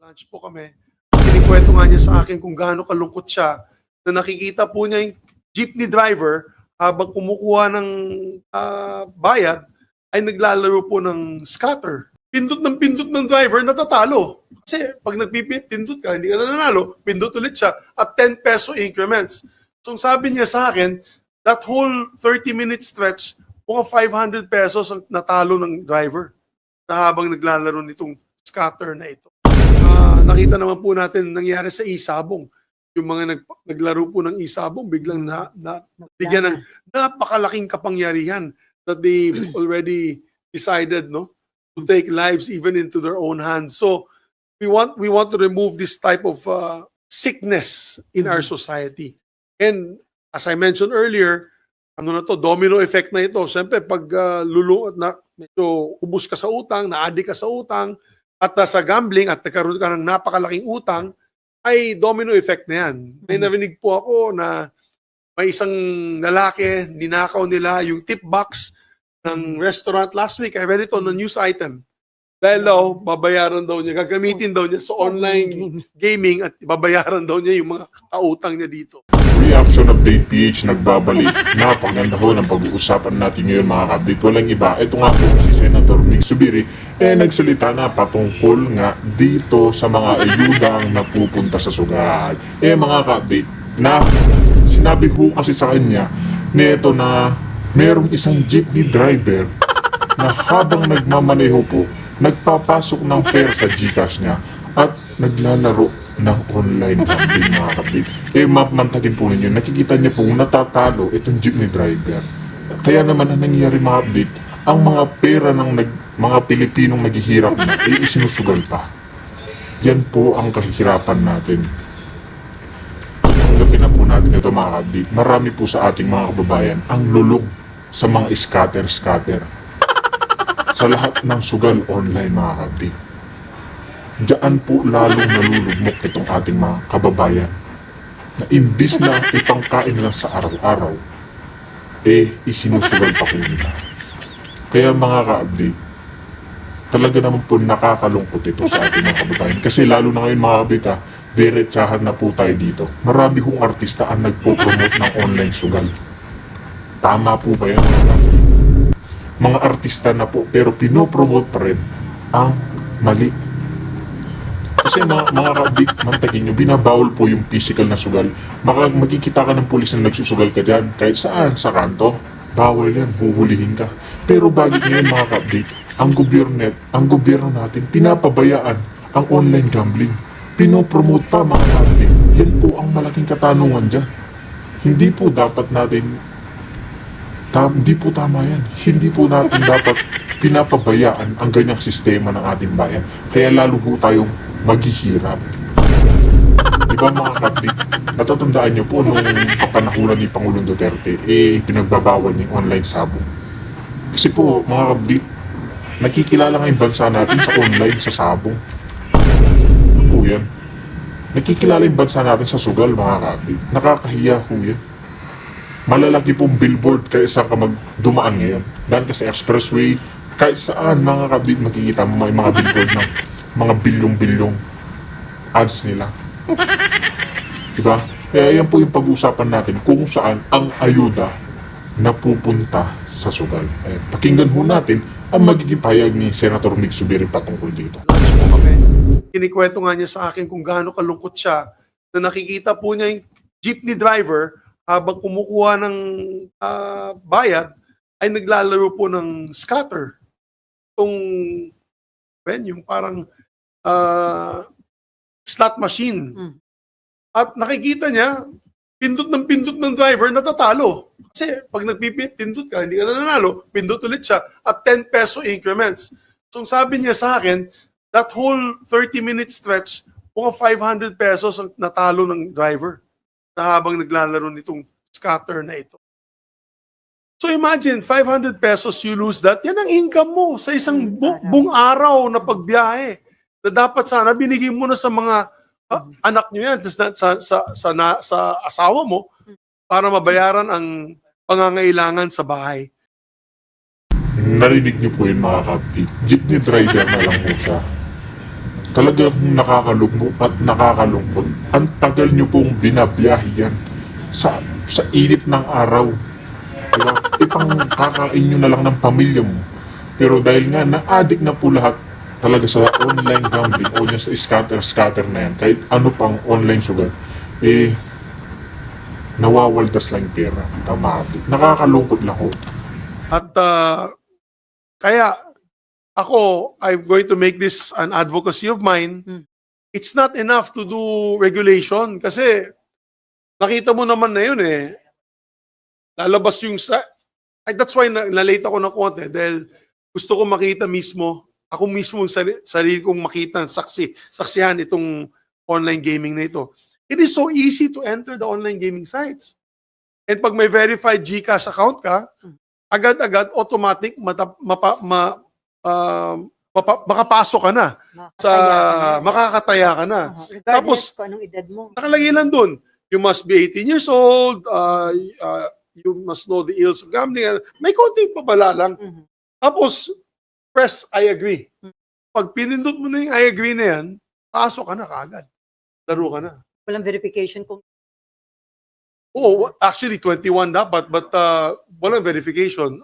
Lunch po kami. Kinikwento nga niya sa akin kung gaano kalungkot siya na nakikita po niya yung jeepney driver habang kumukuha ng bayad ay naglalaro po ng scatter. Pindot ng driver, natatalo. Kasi pag nagpipindot ka, hindi ka na nanalo, pindot ulit siya at 10 peso increments. So sabi niya sa akin, that whole 30-minute stretch, mga 500 pesos ang natalo ng driver na habang naglalaro nitong scatter na ito. Nakita naman po natin nangyari sa Isabong. Yung mga naglaro po ng Isabong, biglang bigyan ng napakalaking kapangyarihan that they already decided to take lives even into their own hands. So we want to remove this type of sickness in our society. And as I mentioned earlier, domino effect na ito. Siyempre, pag medyo ubus ka sa utang, na-addict ka sa utang, at sa gambling, at nagkaroon ka ng napakalaking utang, ay domino effect na yan. May narinig po ako na may isang lalaki, ninakaw nila yung tip box ng restaurant last week. I read it on a news item. Dahil daw, babayaran daw niya, gagamitin daw niya sa online gaming at babayaran daw niya yung mga kautang niya dito. Reaction Update PH nagbabalik. Napaganda ho ng pag-uusapan natin ngayon mga ka-update. Walang iba. Ito nga po si Senator Mig Zubiri nagsalita na patungkol nga dito sa mga ayudang napupunta sa sugal. Mga ka-update, na sinabi ho kasi sa kanya neto na merong isang jeepney driver na habang nagmamaneho po, nagpapasok ng pera sa GCash niya at naglalaro ng online gambling mga kapatid. Mapamantagin po ninyo, nakikita niya pong natatalo itong jeepney driver. Kaya naman ang nangyayari mga update, ang mga pera ng mga Pilipinong naghihirap na isinusugal pa. Yan po ang kahihirapan natin. Tanggapin na po natin ito mga update. Marami po sa ating mga kababayan ang lulong sa mga scatter. Sa lahat ng sugal online mga kapatid. Diyan po lalong nalulugmok itong ating mga kababayan na imbis na ipangkain lang sa araw-araw, isinusugal pa po nila. Kaya mga ka-update, talaga naman po nakakalungkot ito sa ating mga kababayan. Kasi lalo na ngayon mga kabita, diretsahan na po tayo dito. Marami hong artista ang nagpo-promote ng online sugal. Tama po ba yan mga ka-update? Mga artista na po, pero pinopromote pa rin ang mali. Kasi mga ka-update, mantagin nyo, binabawal po yung physical na sugal. Magkikita ka ng pulis na nagsusugal ka dyan, kahit saan, sa kanto. Bawal yan, huhulihin ka. Pero bakit ngayon mga ka-update, ang gobyerno natin, pinapabayaan ang online gambling. Pinopromote pa mga ka-update. Yan po ang malaking katanungan dyan. Hindi po dapat natin, hindi po tama yan. Hindi po natin dapat pinapabayaan ang ganyang sistema ng ating bayan. Kaya lalo po tayong maghihirap. Diba mga kapatid, natatandaan nyo po nung kapanahulan ni Pangulong Duterte, pinagbabawal niya yung online sabong. Kasi po mga kapatid, nakikilala nga yung bansa natin sa online, sa sabong. Ano po yan? Nakikilala yung bansa natin sa sugal mga kapatid. Nakakahiya po yan. Malalaki pong billboard kaya saan ka magdumaan ngayon. Dahil kasi expressway, kahit saan mga kapatid makikita mo may mga billboard ng mga bilyong-bilyong ads nila. Diba? Kaya yan po yung pag-uusapan natin kung saan ang ayuda napupunta sa sugal. Pakinggan ho natin ang magiging pahayag ni Senator Mig Zubiri patungkol dito. Kinikwento nga niya sa akin kung gaano kalungkot siya na nakikita po niya yung jeepney driver habang kumukuha ng bayad ay naglalaro po ng scatter. Yung parang slot machine. At nakikita niya, pindot ng driver, natatalo. Kasi pag nagpipindot ka, hindi ka na nanalo, pindot ulit siya at 10 peso increments. So sabi niya sa akin, that whole 30-minute stretch, mga 500 pesos ang natalo ng driver na habang naglalaro nitong scatter na ito. So imagine, 500 pesos, you lose that, yan ang income mo sa isang buong araw na pagbiyahe. Na dapat sana binigay mo na sa mga anak nyo yan, sa asawa mo, para mabayaran ang pangangailangan sa bahay. Narinig niyo po yun mga kapatid. Jeepney driver na lang po siya. talagang nakakalugmok at nakakalungkot. Ang tagal nyo pong binabiyahe yan sa init ng araw. Diba? Ipang kakain nyo na lang ng pamilya mo. Pero dahil nga na-addict na po lahat talaga sa online gambling o yung sa scatter na yan, kahit ano pang online sugal, nawawaldas lang yung pera. Tama. Nakakalungkot lang ho. At kaya ako, I'm going to make this an advocacy of mine. It's not enough to do regulation kasi nakita mo naman na yun lalabas yung that's why na-late ako ng konti dahil gusto ko makita mismo, ako mismo sarili kong makita, saksihan itong online gaming na ito. It is so easy to enter the online gaming sites. And pag may verified GCash account ka, agad-agad automatic makapasok ka na makakataya ka na. Tapos kung anong edad mo. nakalagay lang doon, you must be 18 years old, you must know the ills of gambling. May konting pabala lang. Tapos, press I agree. Pag pinindot mo na yung I agree na yan, pasok ka na kaagad. Laro ka na. Walang verification kung Oo, actually 21 dapat, but walang verification.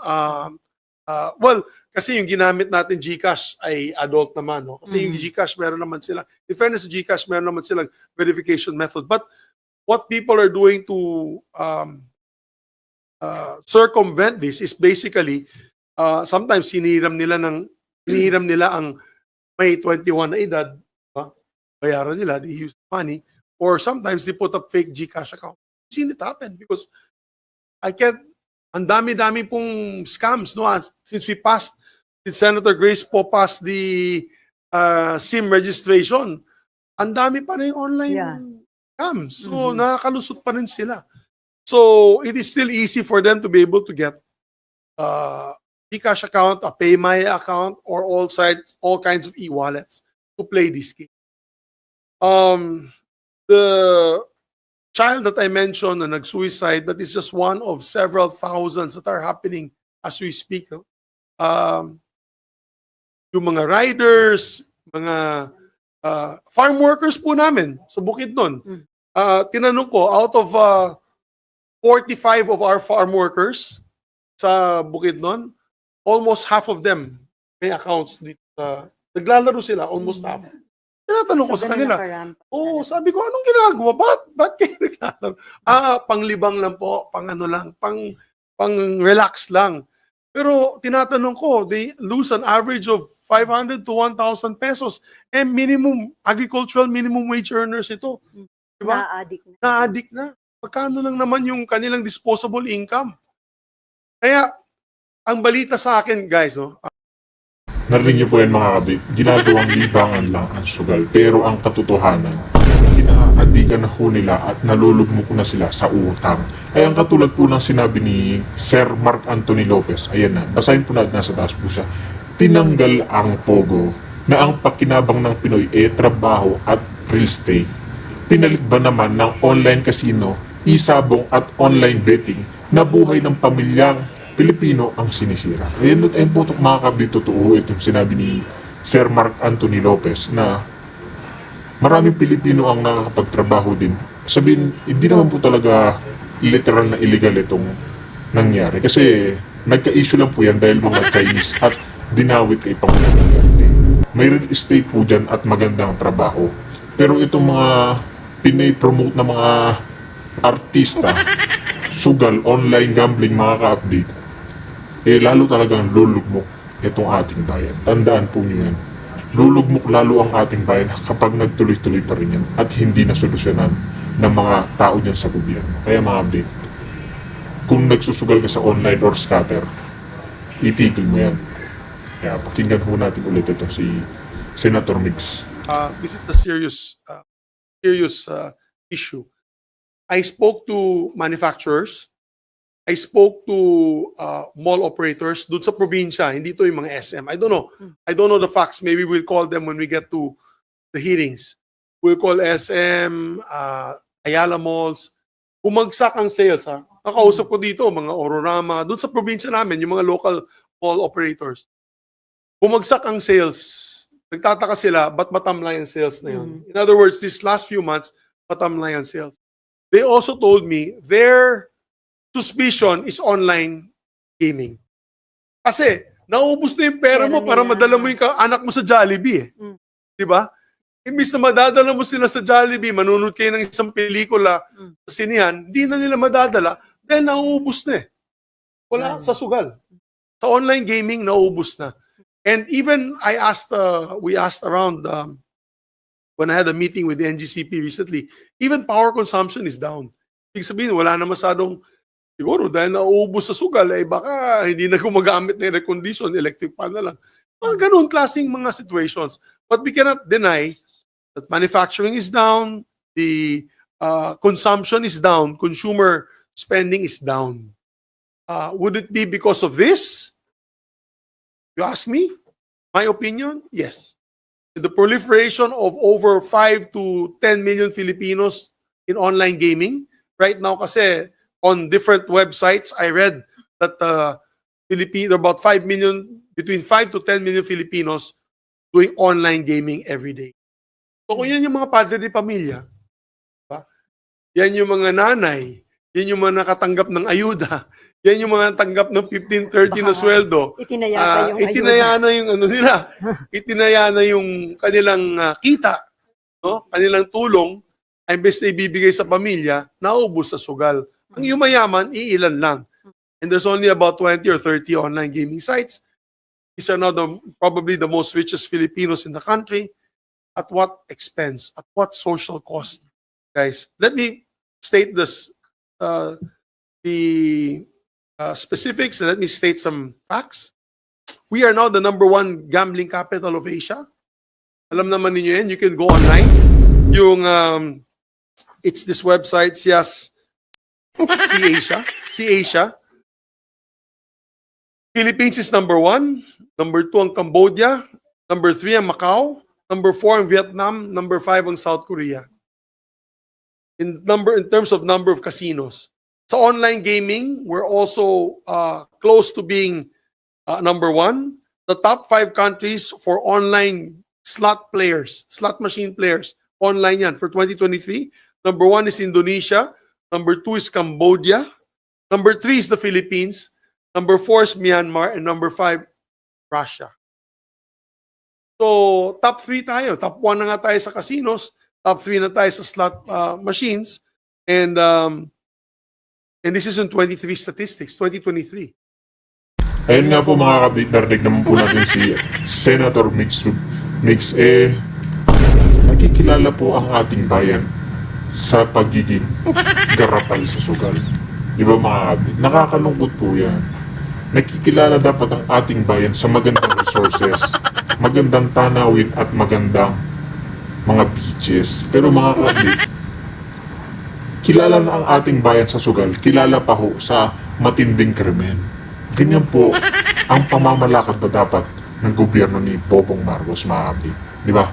Well, kasi yung ginamit natin GCash ay adult naman. No? Kasi yung GCash meron naman sila. In fairness, GCash meron naman silang verification method. But what people are doing to circumvent this is basically sometimes hinihiram nila ang may 21 na edad, bayaran nila, they use money, or sometimes they put up fake GCash account. I've seen it happen because ang dami-dami pong scams, no? Since Senator Grace po passed the SIM registration, ang dami pa rin online scams. So, nakakalusot pa rin sila. So, it is still easy for them to be able to get GCash account, a PayMaya account, or all kinds of e-wallets to play this game. The child that I mentioned na nag-suicide, that is just one of several thousands that are happening as we speak. No? Yung mga riders, mga farm workers po namin sa Bukidnon. Tinanong ko, out of 45 of our farm workers sa Bukidnon, almost half of them may accounts dito. Naglalaro sila, almost half. Tinatanong ko sa kanila, sabi ko, anong ginagawa? Ba't kayo naglalaro? Panglibang lang po, pang relax lang. Pero tinatanong ko, they lose an average of 500 to 1,000 pesos. Agricultural minimum wage earners ito. Diba? Na-addict na. Pagkano lang naman yung kanilang disposable income? Kaya, ang balita sa akin, guys, no? Narinig niyo po yan mga kabit, ginagawang libangan lang ang sugal. Pero ang katotohanan, kinaadikan na ho nila at nalulugmok na sila sa utang. Ay ang katulad po ng sinabi ni Sir Mark Anthony Lopez, ayan na, basahin po natin nasa taas po siya. Tinanggal ang pogo na ang pakinabang ng Pinoy trabaho at real estate. Pinalit ba naman ng online casino, isabong at online betting na buhay ng pamilyang Pilipino ang sinisira. Ayan po mga kabit, totoo itong sinabi ni Sir Mark Anthony Lopez na maraming Pilipino ang nakakapagtrabaho din. Sabihin, hindi naman po talaga literal na illegal itong nangyari. Kasi nagka-issue lang po yan dahil mga Chinese at dinawit kay Pangulong Duterte. May real estate po dyan at magandang trabaho. Pero itong mga pinay-promote na mga artista, sugal, online gambling, mga ka-update, lalo talagang lulugmok itong ating bayan. Tandaan po nyo yan. Lulugmok lalo ang ating bayan kapag nagtuloy-tuloy pa rin yan at hindi na solusyonan ng mga tao dyan sa gobyerno. Kaya mga update, kung nagsusugal ka sa online or scatter, itigil mo yan. Kaya pakinggan po natin ulit ito si Senator Mix. This is a serious issue. I spoke to manufacturers. I spoke to mall operators doon sa probinsya, hindi to yung mga SM. I don't know. I don't know the facts. Maybe we'll call them when we get to the hearings. We'll call SM, Ayala Malls. Bumagsak ang sales. Nakausap ko dito, mga Ororama, doon sa probinsya namin, yung mga local mall operators. Bumagsak ang sales nagtataka sila, ba't matamlay ang sales na yun? In other words, these last few months, matamlay ang sales. They also told me their suspicion is online gaming. Kasi, naubos na yung pera mo Pera para nila. madala mo yung anak mo sa Jollibee. Mm. Di ba? Imbis na madadala mo sila sa Jollibee, manunod kayo ng isang pelikula sa sinihan, hindi na nila madadala dahil nauubos na eh. Wala sa sugal. Sa online gaming, nauubos na. And even we asked around when I had a meeting with the NGCP recently, even power consumption is down. Ibig sabihin, wala na masyadong, siguro dahil nauubos sa sugal, eh baka hindi na gumagamit ng air condition, electric fan na lang. Mga ganun klaseng mga situations. But we cannot deny that manufacturing is down, the consumption is down, consumer spending is down. Would it be because of this? You ask me? My opinion? Yes. The proliferation of over 5 to 10 million Filipinos in online gaming. Right now kasi on different websites, I read that about 5 million, between 5 to 10 million Filipinos doing online gaming every day. So kung yan yung mga padre de pamilya, diba? Yan yung mga nanay, yan yung mga nakatanggap ng ayuda, yan yung mga tanggap ng 15-30 na sweldo. Itinaya yung Itinaya na yung ano nila. Itinaya na yung kanilang kita, no? Kanilang tulong, ay imbes na ibibigay sa pamilya, naubos sa sugal. Ang yumayaman, iilan lang. And there's only about 20 or 30 online gaming sites. These are now probably the most richest Filipinos in the country. At what expense? At what social cost? Guys, let me state this, the specifics, and let me state some facts. We are now the #1 gambling capital of Asia. Alam naman ninyo yan, you can go online. Yung, it's this website, C-Asia. Philippines is #1. #2 ang Cambodia. #3 ang Macau. #4 ang Vietnam. #5 ang South Korea. In terms of number of casinos. Sa online gaming, we're also close to being #1. The top 5 countries for online slot machine players, online yan for 2023. #1 is Indonesia. #2 is Cambodia. #3 is the Philippines. #4 is Myanmar. And #5, Russia. So, top 3 tayo. Top 1 na nga tayo sa casinos. Top 3 na tayo sa slot machines. And this is in 23 statistics, 2023. Ayun nga po mga kabit, narinig naman po natin si Senator Mix, nakikilala po ang ating bayan sa pagiging garapal sa sugal. Di ba mga kabit? Nakakalungkot po yan. Nakikilala dapat ang ating bayan sa magandang resources, magandang tanawin at magandang mga beaches. Pero mga kabit, kilala na ang ating bayan sa sugal, kilala pa ho sa matinding krimen. Ganyan po ang pamamalakad na dapat ng gobyerno ni Bobong Marcos, mga kabit. Di ba?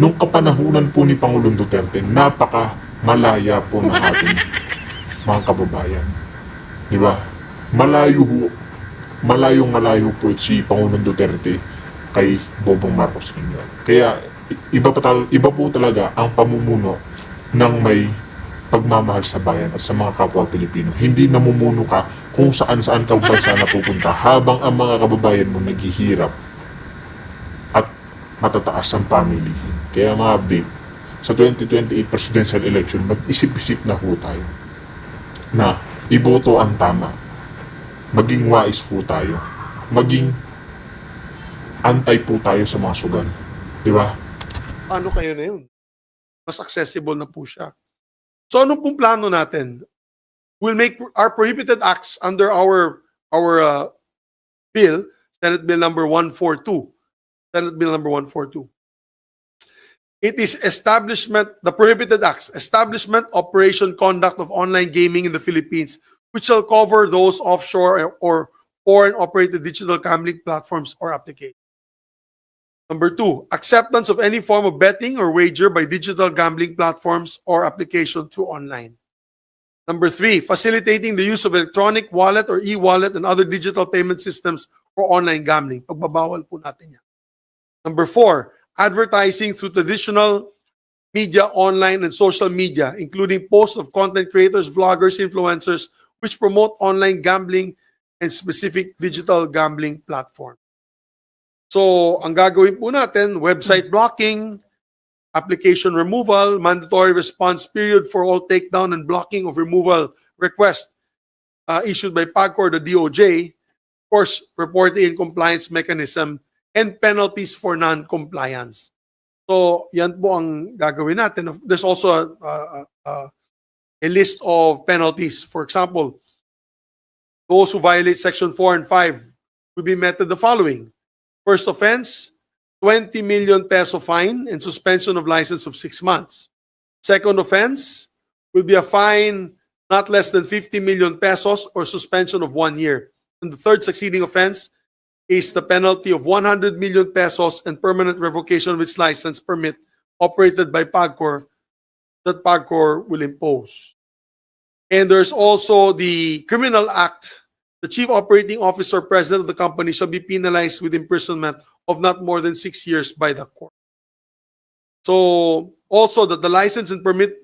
Nung kapanahunan po ni Pangulong Duterte, napaka malaya po ng ating mga kababayan. Di ba? Malayong po si Pangulong Duterte kay Bobong Marcos ninyo. Kaya iba po talaga ang pamumuno ng may pagmamahal sa bayan at sa mga kapwa Pilipino. Hindi namumuno ka kung saan-saan ka bansa napupunta habang ang mga kababayan mo naghihirap at matataas ang pamilihin. Kaya mga abdi, sa 2028 presidential election, mag-isip-isip na po tayo na iboto ang tama. Maging wais po tayo. Maging antay po tayo sa mga sugal. Di ba? Paano kayo na yun? Mas accessible na po siya. So ano pong plano natin? We'll make our prohibited acts under our bill, Senate Bill number 142. Senate Bill number 142. It is the prohibited acts, establishment, operation, conduct of online gaming in the Philippines, which shall cover those offshore or foreign operated digital gambling platforms or applications. #2, acceptance of any form of betting or wager by digital gambling platforms or application through online. #3, facilitating the use of electronic wallet or e-wallet and other digital payment systems for online gambling. Pagbabawal po natin yan. Number 4, advertising through traditional media, online, and social media, including posts of content creators, vloggers, influencers, which promote online gambling and specific digital gambling platform. So, ang gagawin po natin, website blocking, application removal, mandatory response period for all takedown and blocking of removal requests issued by PAGCOR, the DOJ, of course, reporting and compliance mechanism, and penalties for non-compliance. So, yan po ang gagawin natin. There's also a list of penalties. For example, those who violate Section 4 and 5 will be met with the following. First offense, 20 million peso fine and suspension of license of 6 months. Second offense will be a fine not less than 50 million pesos or suspension of 1 year. And the third succeeding offense is the penalty of 100 million pesos and permanent revocation of its license permit operated by PAGCOR that PAGCOR will impose. And there's also the Criminal Act. The chief operating officer, president of the company shall be penalized with imprisonment of not more than 6 years by the court. So also that the license and permit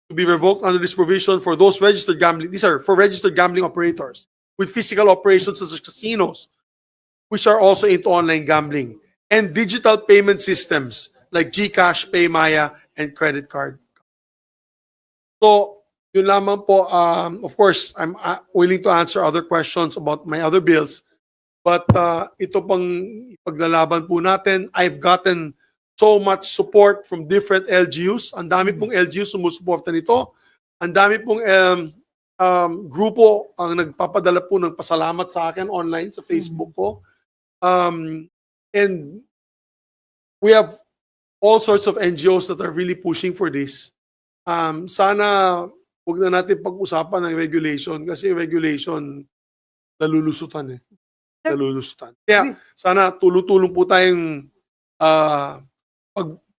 to be revoked under this provision for those registered gambling, these are for registered gambling operators with physical operations such as casinos, which are also into online gambling, and digital payment systems like GCash, PayMaya, and credit card. So, yun lamang po. Of course, I'm willing to answer other questions about my other bills. But ito pang ipaglalaban po natin. I've gotten so much support from different LGUs. Ang dami pong LGUs sumusuporta nito. Ang dami pong grupo ang nagpapadala po ng pasalamat sa akin online sa Facebook ko. And we have all sorts of NGOs that are really pushing for this. Sana huwag na natin pag-usapan ng regulation kasi regulation nalulusutan eh. Nalulusutan. Kaya sana tulong-tulong po tayong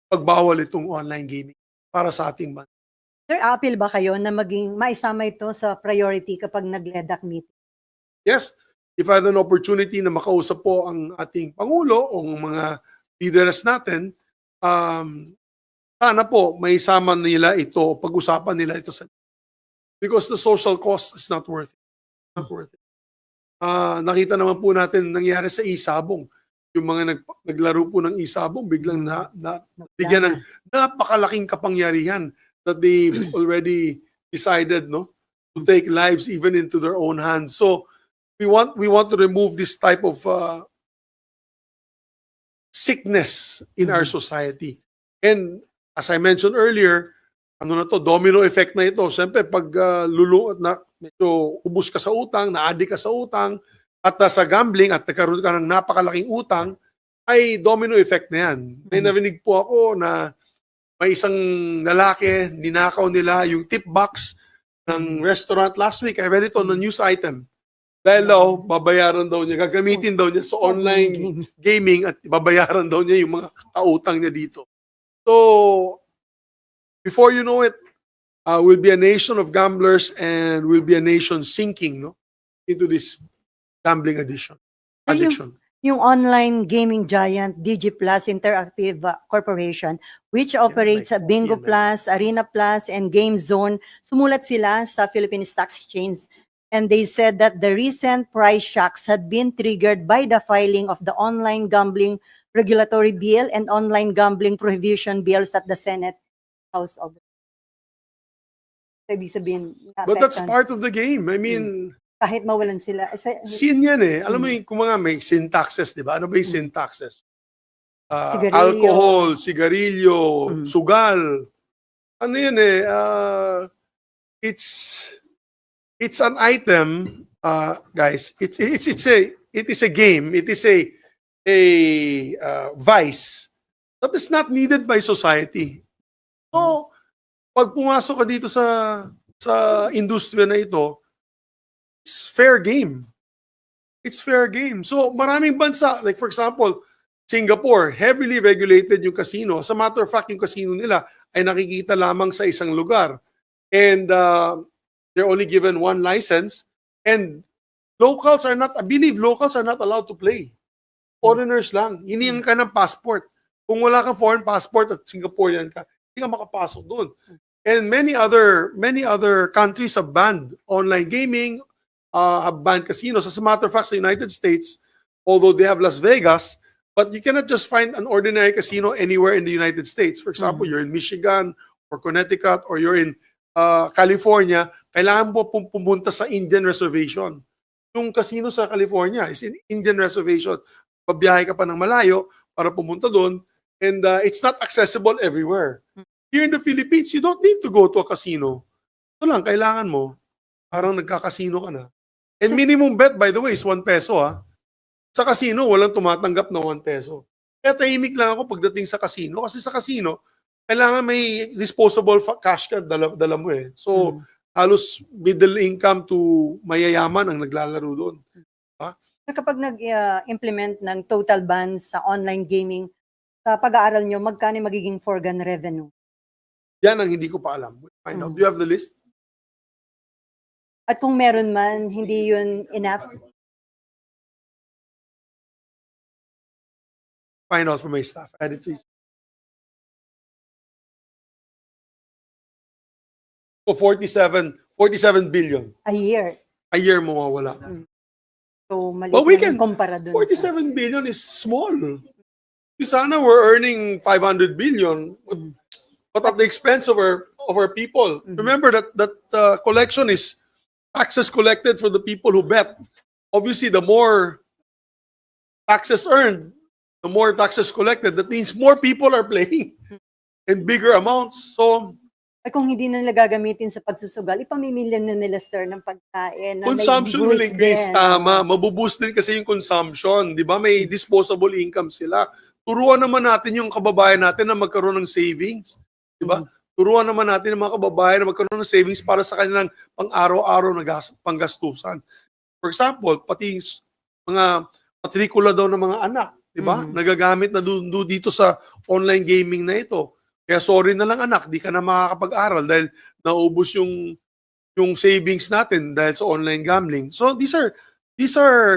pagbawal itong online gaming para sa ating bansa. Sir, appeal ba kayo na maging maisama ito sa priority kapag nag-LEDAC meeting? Yes, if I had an opportunity na makausap po ang ating Pangulo o mga leaders natin, sana po may isama nila ito, pag-usapan nila ito sa because the social cost is not worth it. Not worth it. Nakita naman po natin nangyari sa Isabong. Yung mga naglaro po ng Isabong, biglang bigyan ng napakalaking kapangyarihan that they already decided to take lives even into their own hands. So we want to remove this type of sickness in our society. And as I mentioned earlier, domino effect na ito. Siyempre, pag medyo ubus ka sa utang, na-addict ka sa utang, at sa gambling, at nagkaroon ka ng napakalaking utang, ay domino effect na yan. May narinig po ako na may isang lalaki, ninakaw nila yung tip box ng restaurant last week. I read it on a news item. Dahil daw, babayaran daw niya, gagamitin daw niya sa online gaming at babayaran daw niya yung mga kautang niya dito. So, before you know it, we'll be a nation of gamblers and we'll be a nation sinking into this gambling addiction. Yung online gaming giant DigiPlus Interactive Corporation, which operates sa Bingo Plus, Arena Plus, and Game Zone, sumulat sila sa Philippine Stock Exchange. And they said that the recent price shocks had been triggered by the filing of the online gambling regulatory bill and online gambling prohibition bills at the Senate House of. Ibig sabihin, But that's part of the game. I mean, kahit mawalan sila. sin yan eh. Alam mo yung kung mga may syntaxes, di ba? Ano ba yung syntaxes? Sigarilyo. Alcohol, sigarilyo, sugal. Ano yun eh? It's an item, guys. It is a game. It is a vice that is not needed by society. So, pag pumasok ka dito sa industriya na ito, it's fair game. It's fair game. So, maraming bansa, like for example, Singapore, heavily regulated yung casino. As a matter of fact, yung casino nila ay nakikita lamang sa isang lugar. And they're only given one license. And I believe locals are not allowed to play. Foreigners lang. Hinihingan ka ng passport. Kung wala kang foreign passport at Singaporean ka, hindi ka makapasok doon. And many other countries have banned online gaming, have banned casinos. As a matter of fact, sa United States, although they have Las Vegas, but you cannot just find an ordinary casino anywhere in the United States. For example, you're in Michigan or Connecticut or you're in California, kailangan mo pumunta sa Indian reservation. Yung casino sa California is in Indian reservation. Pabiyahe ka pa ng malayo para pumunta doon, and it's not accessible everywhere. Here in the Philippines, you don't need to go to a casino. Ito lang, kailangan mo, parang nagkakasino ka na. And minimum bet, by the way, is 1 peso, ha? Sa casino, walang tumatanggap na 1 peso. Kaya tahimik lang ako pagdating sa casino, kasi sa casino, kailangan may disposable cash ka, dala mo eh. So, halos middle income to mayayaman ang naglalaro doon. Kapag nag-implement ng total ban sa online gaming, sa pag-aaral nyo, magkano yung magiging foregone revenue? Yan ang hindi ko pa alam. Find out. Do you have the list? At kung meron man, hindi yun enough? Find out from my staff. Add it, please. So 47 billion. A year. A year mawawala. So, maliit But we na can, yung kumpara dun 47 billion is small. Sana we're earning 500 billion, but at the expense of our people. Remember that collection is taxes collected for the people who bet. Obviously, the more taxes earned, the more taxes collected. That means more people are playing in bigger amounts. So, Ay, kung hindi na nila gagamitin sa pagsusugal, ipamimilyan na nila, sir, ng pagkain. Na may consumption will boost increase. din. Tama. Mabuboost din kasi yung consumption. Di ba? May disposable income sila. Turuan naman natin yung kababayan natin na magkaroon ng savings. Di ba? Turuan naman natin ang mga kababayan na magkaroon ng savings para sa kanilang pang-araw-araw na panggastusan. For example, pati mga matrikula daw ng mga anak. Di ba? Nagagamit na doon dito sa online gaming na ito. Kaya sorry na lang anak, di ka na makakapag-aral dahil naubos yung savings natin dahil sa online gambling. So these are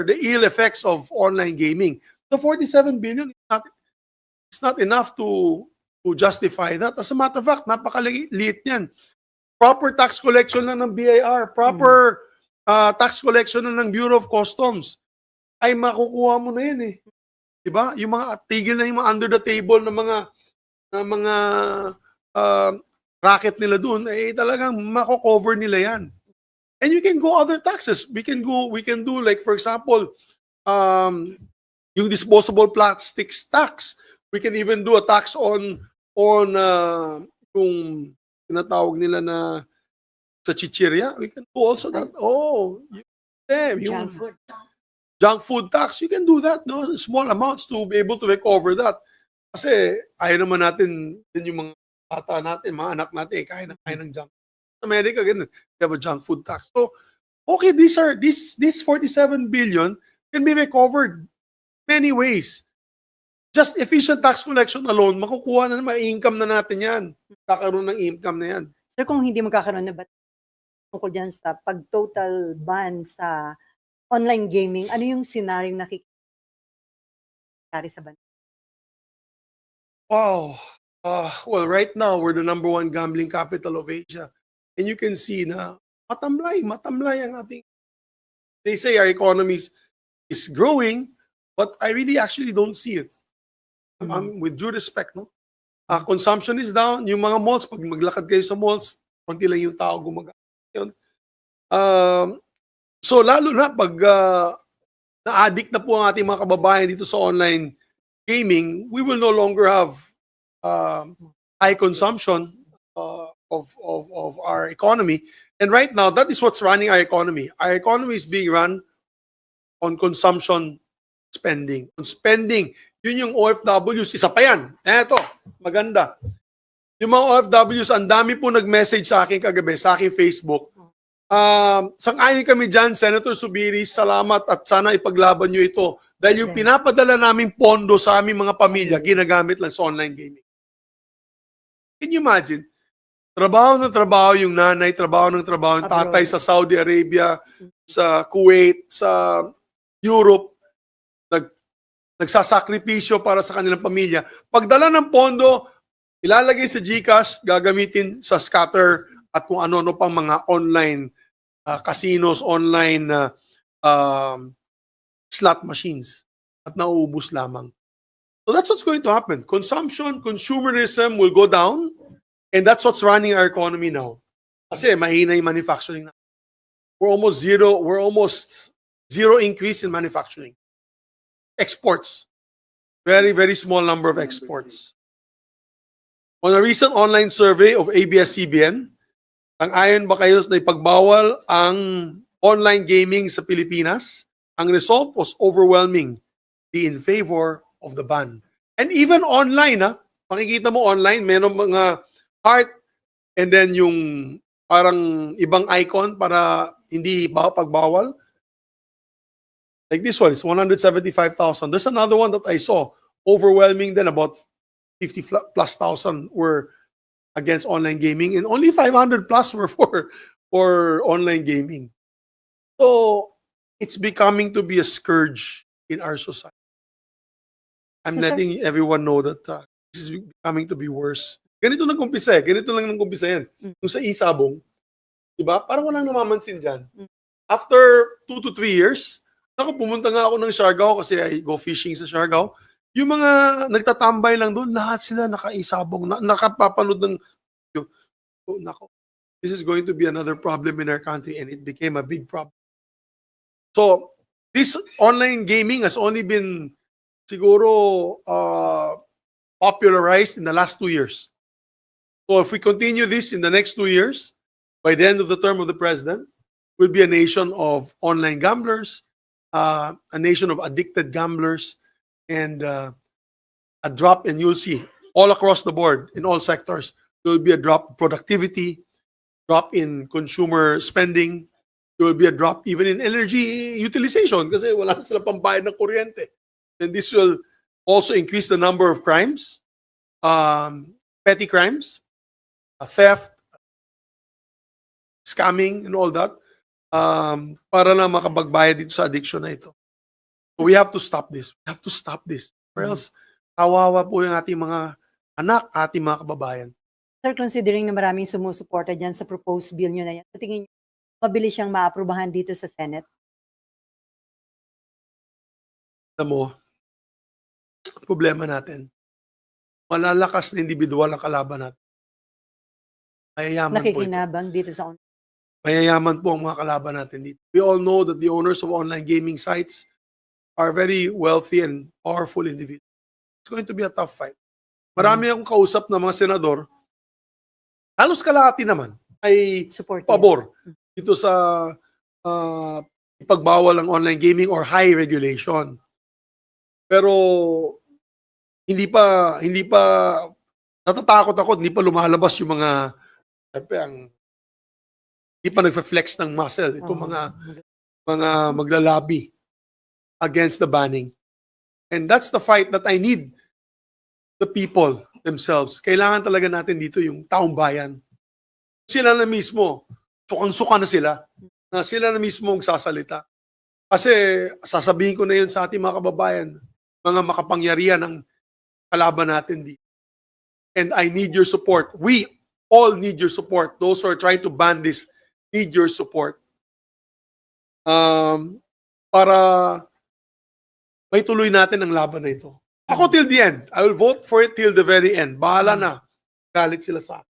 the ill effects of online gaming. The 47 billion is not enough to justify that. As a matter of fact, napakaliit niyan. Proper tax collection lang ng BIR, proper tax collection lang ng Bureau of Customs, ay makukuha mo na yan eh. Diba? Yung mga tigil na yung mga under the table na mga racket nila dun, eh talagang mako-cover nila yan. And you can go other taxes. We can do like, for example, yung disposable plastics tax. We can even do a tax on yung tinatawag nila na sa chichirya. We can do also that. Oh, yung junk food tax. You can do that, no? Small amounts to be able to recover that. Kasi ayaw naman natin din yung mga bata natin, mga anak natin, kain ng junk. Sa America, ganun. They have a junk food tax. So, okay, this 47 billion can be recovered many ways. Just efficient tax collection alone, makukuha na naman, income na natin yan. Kakaroon ng income na yan. Sir, kung hindi magkakaroon na ba tungkol dyan sa pag-total ban sa online gaming, ano yung scenario nakikita sa bansa? Wow. Well, right now, we're the #1 gambling capital of Asia. And you can see na matamlay ang ating. They say our economy is growing, but I really actually don't see it. With due respect, no? Consumption is down. Yung mga malls, pag maglakad kayo sa malls, konti lang yung tao gumagamit. So lalo na pag na-addict na po ang ating mga kababayan dito sa online gaming, we will no longer have high consumption of our economy. And right now, that is what's running our economy. Our economy is being run on consumption spending. On spending. Yun yung OFWs. Isa pa yan. Eto, maganda. Yung mga OFWs, ang dami po nag-message sa akin kagabi, sa aking Facebook. Sang-ayon kami dyan, Senator Subiris, salamat at sana ipaglaban nyo ito. Dahil yung pinapadala naming pondo sa aming mga pamilya, ginagamit lang sa online gaming. Can you imagine? Trabaho ng trabaho yung nanay, trabaho ng trabaho yung tatay sa Saudi Arabia, sa Kuwait, sa Europe. nagsasakripisyo para sa kanilang pamilya. Pagdala ng pondo, ilalagay sa GCash, gagamitin sa scatter at kung ano-ano pang mga online casinos, online slot machines at nauubos lamang. So that's what's going to happen. Consumption, consumerism will go down and that's what's running our economy now. Kasi mahina yung manufacturing. We're almost zero increase in manufacturing. Exports. Very, very small number of exports. On a recent online survey of ABS-CBN, ang ayon ba kayo na ipagbawal ang online gaming sa Pilipinas? Ang result was overwhelming, in favor of the ban. And even online, makikita mo online, meron mga heart and then yung parang ibang icon para hindi pagbawal. Like this one, it's 175,000. There's another one that I saw, overwhelming then about 50 plus thousand were against online gaming and only 500 plus were for online gaming. So it's becoming to be a scourge in our society. I'm So, sir- letting everyone know that this is becoming to be worse. Ganito nag-umpisa eh. Ganito lang nag-umpisa yan. Yung sa Isabong, di ba? Parang walang namamansin dyan. After 2 to 3 years, pumunta nga ako ng Siargao kasi I go fishing sa Siargao. Yung mga nagtatambay lang doon, lahat sila naka-Isabong, nakapapanood ng oh, nako. This is going to be another problem in our country and it became a big problem. So, this online gaming has only been siguro popularized in the last 2 years. So if we continue this in the next 2 years, by the end of the term of the president, we'll be a nation of online gamblers, a nation of addicted gamblers, and a drop, and you'll see all across the board in all sectors, there will be a drop in productivity, drop in consumer spending, there will be a drop even in energy utilization kasi wala na sila pambayad ng kuryente. And this will also increase the number of crimes, petty crimes, theft, scamming, and all that, para na makapagbayad dito sa addiction na ito. So we have to stop this. We have to stop this. Or else, kawawa po yung ating mga anak, ating mga kababayan. Sir, considering na maraming sumusuporta dyan sa proposed bill nyo na yan, sa tingin nyo, mabilis siyang maaprubahan dito sa Senate? Alam mo, ang problema natin, malalakas na individual ang kalaban natin. Mayayaman po ito. Nakikinabang dito sa online. Mayayaman po ang mga kalaban natin dito. We all know that the owners of online gaming sites are very wealthy and powerful individuals. It's going to be a tough fight. Marami akong kausap na mga senador, halos kalahati naman ay Support. pabor dito sa ipagbawal ang online gaming or high regulation. Pero hindi pa natatakot ako, hindi pa lumalabas yung mga hindi pa nagfe-flex ng muscle itong mga maglalabi against the banning. And that's the fight that I need the people themselves. Kailangan talaga natin dito yung taong bayan. Sila na mismo, sukang-suka na sila na mismo ang sasalita. Kasi sasabihin ko na yun sa ating mga kababayan, mga makapangyarihan ng kalaban natin dito. And I need your support. We all need your support. Those who are trying to ban this need your support. Para may tuloy natin ang laban na ito. Ako till the end. I will vote for it till the very end. Bahala na. Galit sila sa akin.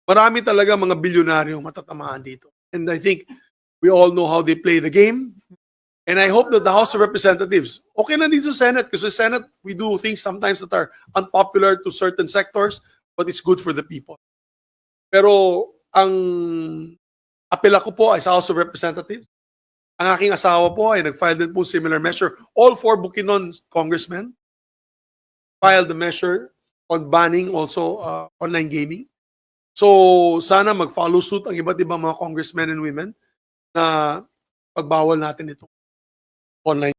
Marami talaga mga bilyonaryo matatamaan dito. And I think we all know how they play the game. And I hope that the House of Representatives, okay na dito sa Senate, kasi sa Senate, we do things sometimes that are unpopular to certain sectors, but it's good for the people. Pero ang apela ko po ay sa House of Representatives. Ang aking asawa po ay nag-file din po similar measure. All 4 Bukidnon congressmen filed the measure on banning also online gaming. So sana mag-follow suit ang iba't ibang mga congressmen and women na pagbawal natin ito online.